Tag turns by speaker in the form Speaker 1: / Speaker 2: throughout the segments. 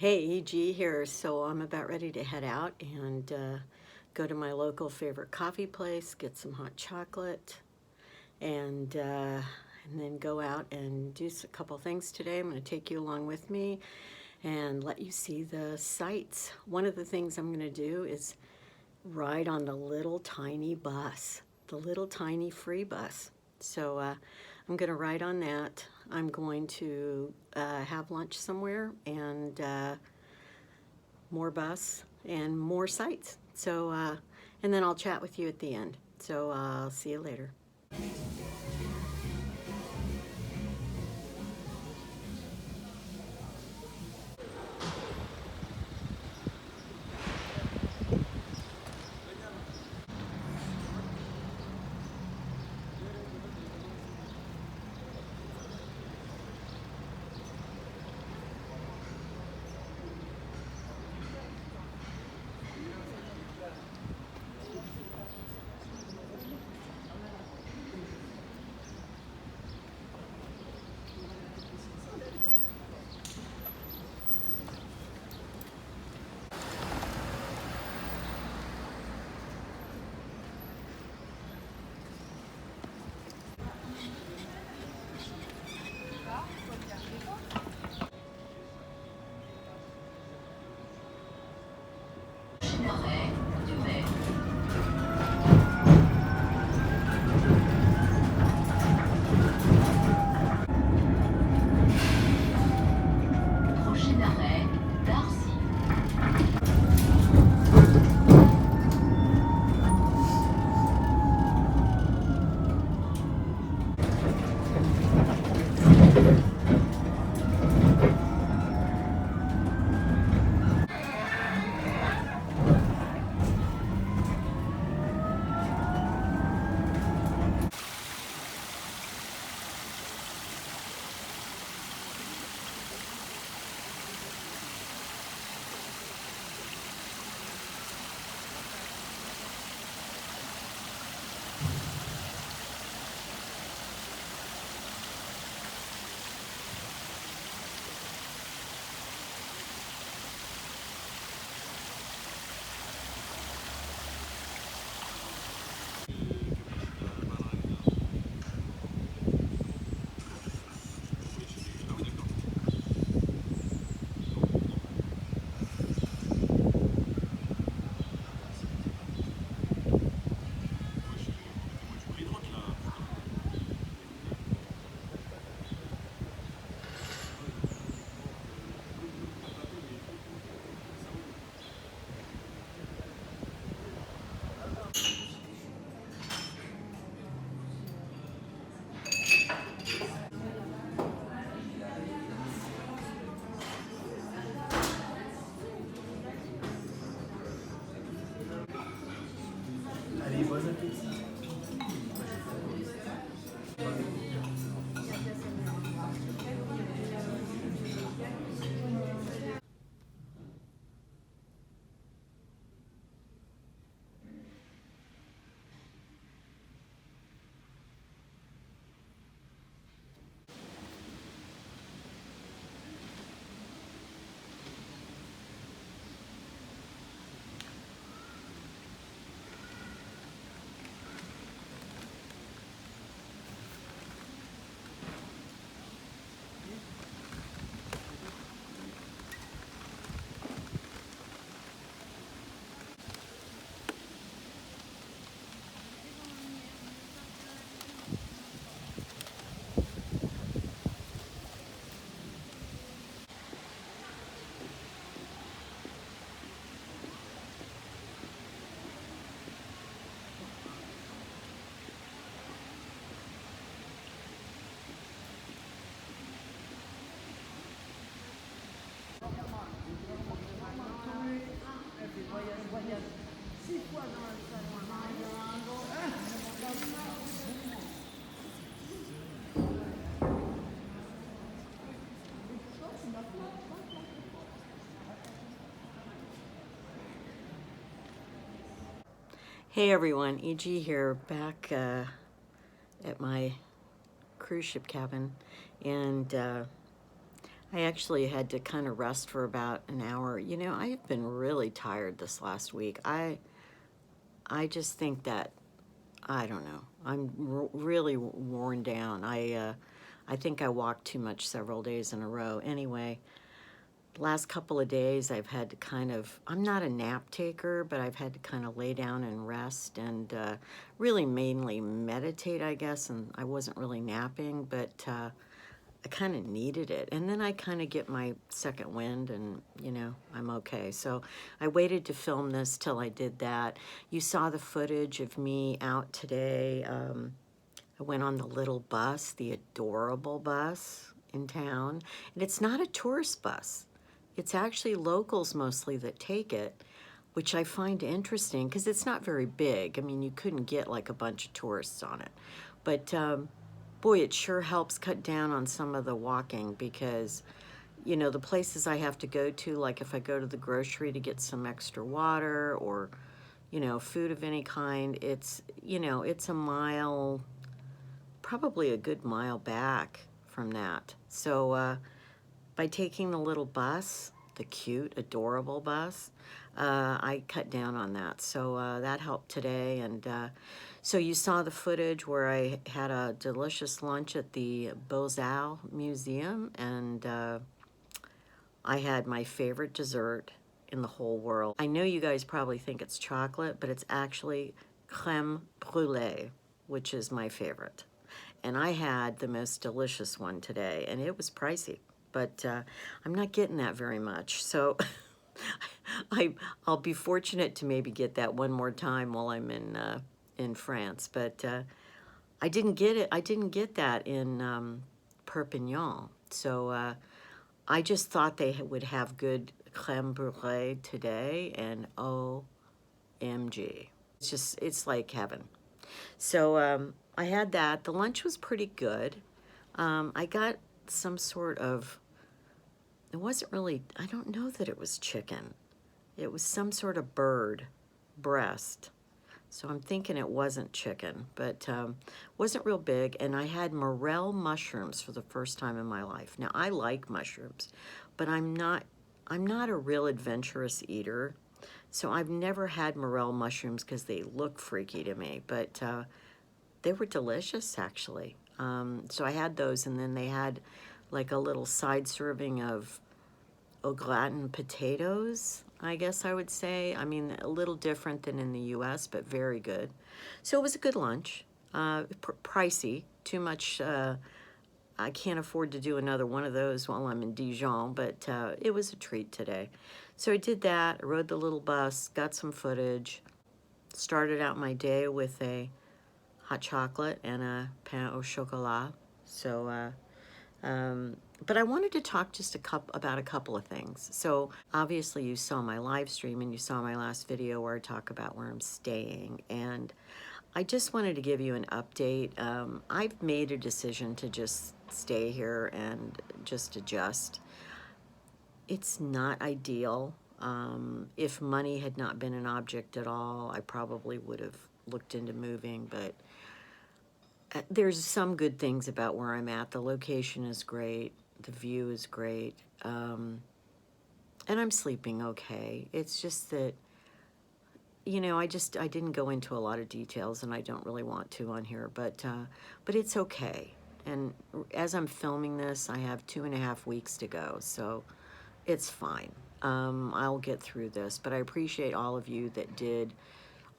Speaker 1: Hey, EG here. So I'm about ready to head out and go to my local favorite coffee place, get some hot chocolate, and then go out and do a couple things today. I'm going to take you along with me and let you see the sights. One of the things I'm going to do is ride on the little tiny bus, the little tiny free bus. So I'm going to ride on that. I'm going to have lunch somewhere and more bus and more sights. So, and then I'll chat with you at the end. So I'll see you later.
Speaker 2: Allez, bon appétit.
Speaker 1: Hey everyone, EG here, back at my cruise ship cabin, and I actually had to kind of rest for about an hour. You know, I have been really tired this last week. I just think that I don't know. I'm really worn down. I think I walked too much several days in a row. Anyway, last couple of days I've had to kind of, I'm not a nap taker, but I've had to kind of lay down and rest and really mainly meditate, I guess. And I wasn't really napping, but I kind of needed it. And then I kind of get my second wind and, you know, I'm okay. So I waited to film this till I did that. You saw the footage of me out today. I went on the little bus, the adorable bus in town. And it's not a tourist bus. It's actually locals mostly that take it, which I find interesting because it's not very big. I mean, you couldn't get like a bunch of tourists on it. But boy, it sure helps cut down on some of the walking because, you know, the places I have to go to, like if I go to the grocery to get some extra water or, you know, food of any kind, it's, you know, it's a mile, probably a good mile back from that. So by taking the little bus, the cute, adorable bus, I cut down on that. So that helped today. And so you saw the footage where I had a delicious lunch at the Beaux-Arts Museum, and I had my favorite dessert in the whole world. I know you guys probably think it's chocolate, but it's actually creme brulee, which is my favorite. And I had the most delicious one today, and it was pricey, but I'm not getting that very much. So I'll be fortunate to maybe get that one more time while I'm in France. But I didn't get it. I didn't get that in Perpignan. So I just thought they would have good creme brulee today, and OMG. It's just, it's like heaven. So I had that. The lunch was pretty good. I got some sort of, it wasn't really, I don't know that it was chicken. It was some sort of bird breast. So I'm thinking it wasn't chicken, but wasn't real big. And I had morel mushrooms for the first time in my life. Now I like mushrooms, but I'm not a real adventurous eater. So I've never had morel mushrooms because they look freaky to me, but they were delicious actually. So I had those, and then they had like a little side serving of au gratin potatoes, I guess I would say. I mean, a little different than in the US, but very good. So it was a good lunch. Pricey, too much. I can't afford to do another one of those while I'm in Dijon, but it was a treat today. So I did that, I rode the little bus, got some footage, started out my day with a hot chocolate and a pain au chocolat. So but I wanted to talk just about a couple of things. So obviously you saw my live stream and you saw my last video where I talk about where I'm staying. And I just wanted to give you an update. I've made a decision to just stay here and just adjust. It's not ideal. If money had not been an object at all, I probably would have looked into moving, but there's some good things about where I'm at. The location is great. The view is great. And I'm sleeping okay. It's just that, you know, I didn't go into a lot of details, and I don't really want to on here, but it's okay. And as I'm filming this, I have 2.5 weeks to go, so it's fine. I'll get through this, but I appreciate all of you that did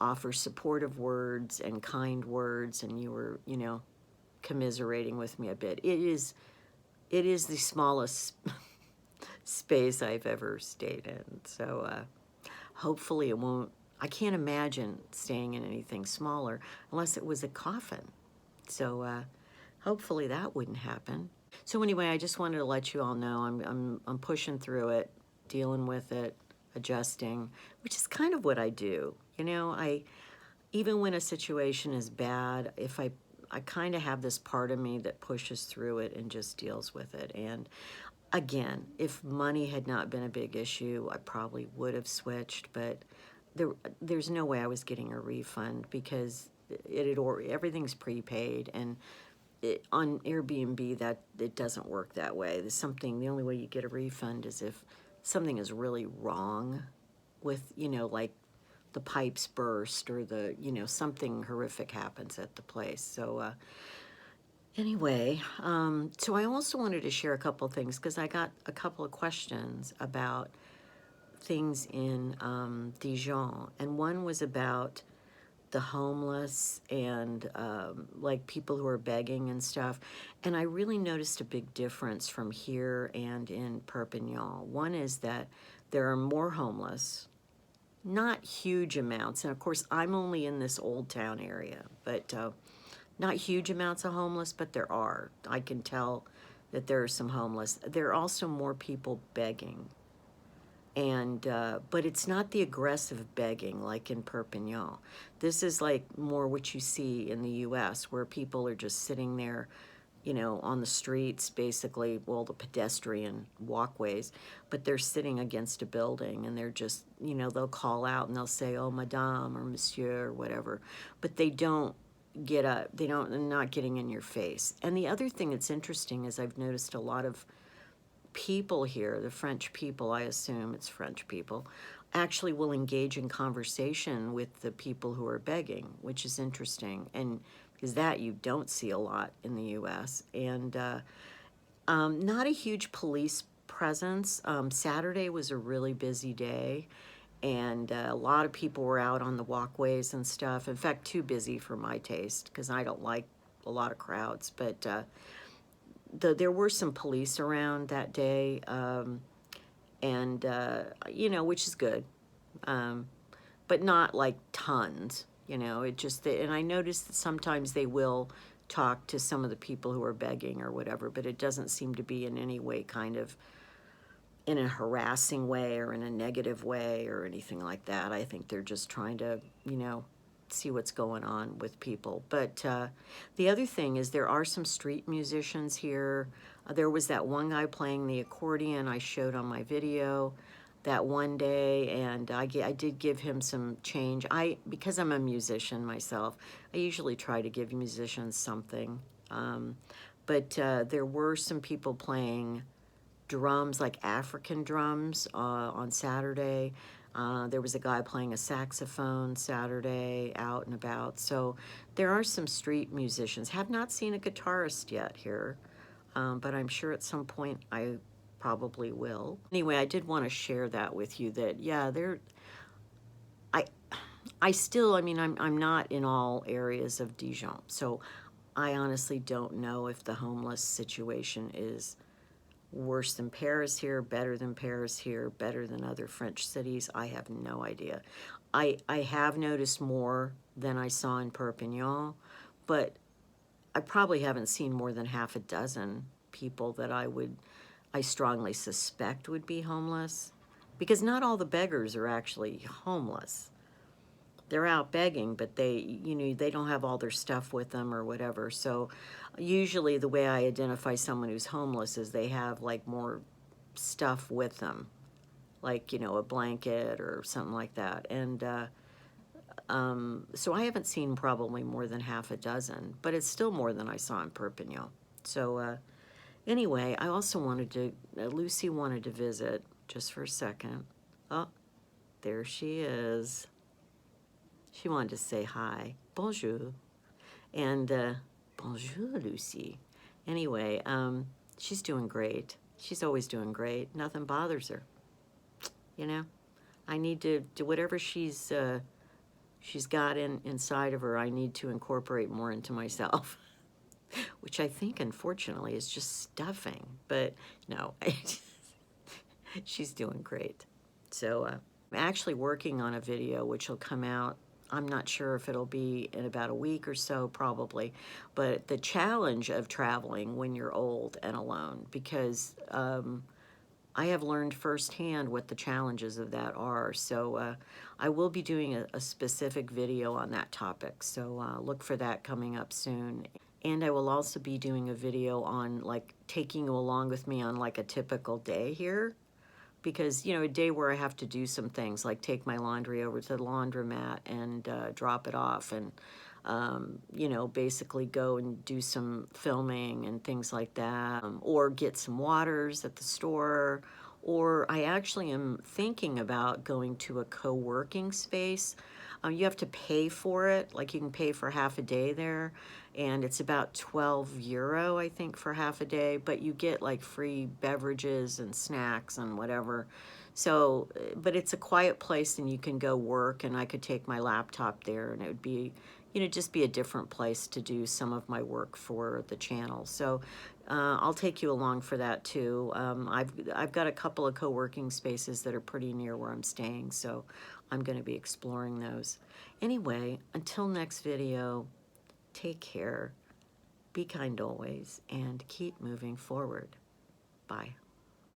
Speaker 1: offer supportive words and kind words, and you were, you know, commiserating with me a bit. It is the smallest space I've ever stayed in, so hopefully it won't, I can't imagine staying in anything smaller unless it was a coffin. So hopefully that wouldn't happen. So anyway, I just wanted to let you all know I'm pushing through it, dealing with it, adjusting, which is kind of what I do. You know, even when a situation is bad, if I kind of have this part of me that pushes through it and just deals with it. And again, if money had not been a big issue, I probably would have switched, but there's no way I was getting a refund because everything's prepaid, and on Airbnb, that it doesn't work that way. There's something, the only way you get a refund is if something is really wrong with, like the pipes burst or something horrific happens at the place. So anyway, so I also wanted to share a couple things because I got a couple of questions about things in Dijon, and one was about the homeless and like people who are begging and stuff. And I really noticed a big difference from here and in Perpignan. One is that there are more homeless, not huge amounts. And of course, I'm only in this old town area, but not huge amounts of homeless, but there are. I can tell that there are some homeless. There are also more people begging. And but it's not the aggressive begging like in Perpignan. This is like more what you see in the US, where people are just sitting there, on the streets, basically, well, the pedestrian walkways, but they're sitting against a building and they're just, they'll call out and they'll say, oh, madame or monsieur or whatever, but they don't get up, they're not getting in your face. And the other thing that's interesting is I've noticed a lot of people here, the French people, I assume it's French people, actually will engage in conversation with the people who are begging, which is interesting. And because that you don't see a lot in the US. And not a huge police presence. Saturday was a really busy day, and a lot of people were out on the walkways and stuff. In fact, too busy for my taste because I don't like a lot of crowds. But there were some police around that day, and which is good, but not like tons. It just, and I noticed that sometimes they will talk to some of the people who are begging or whatever, but it doesn't seem to be in any way kind of in a harassing way or in a negative way or anything like that. I think they're just trying to, see what's going on with people. But the other thing is there are some street musicians here. There was that one guy playing the accordion I showed on my video that one day, and I did give him some change. Because I'm a musician myself, I usually try to give musicians something. But there were some people playing drums, like African drums, on Saturday. There was a guy playing a saxophone Saturday out and about. So there are some street musicians. Have not seen a guitarist yet here, but I'm sure at some point I probably will. Anyway, I did want to share that with you that, yeah, I still, I'm not in all areas of Dijon. So I honestly don't know if the homeless situation is worse than Paris here, better than Paris here, better than other French cities. I have no idea. I have noticed more than I saw in Perpignan, but I probably haven't seen more than half a dozen people that I strongly suspect would be homeless, because not all the beggars are actually homeless. They're out begging, but they don't have all their stuff with them or whatever. So usually the way I identify someone who's homeless is they have like more stuff with them, like, a blanket or something like that. And so I haven't seen probably more than half a dozen, but it's still more than I saw in Perpignan. So anyway, I also wanted to, Lucy wanted to visit just for a second. Oh, there she is. She wanted to say hi. Bonjour. And bonjour, Lucy. Anyway, she's doing great. She's always doing great. Nothing bothers her. I need to do whatever she's got inside of her. I need to incorporate more into myself, which I think, unfortunately, is just stuffing. But no, she's doing great. So I'm actually working on a video which will come out. I'm not sure if it'll be in about a week or so, probably, but the challenge of traveling when you're old and alone, because I have learned firsthand what the challenges of that are. So I will be doing a specific video on that topic, so look for that coming up soon. And I will also be doing a video on, like, taking you along with me on, like, a typical day here. Because, a day where I have to do some things, like take my laundry over to the laundromat and drop it off. And you know, basically go and do some filming and things like that, or get some waters at the store. Or I actually am thinking about going to a co-working space. You have to pay for it, like you can pay for half a day there, and it's about 12 euro, I think, for half a day, but you get like free beverages and snacks and whatever. So, but it's a quiet place and you can go work, and I could take my laptop there, and it would be, you know, just be a different place to do some of my work for the channel. So I'll take you along for that too. I've got a couple of co-working spaces that are pretty near where I'm staying, so I'm going to be exploring those. Anyway, until next video, take care, be kind always, and keep moving forward. Bye.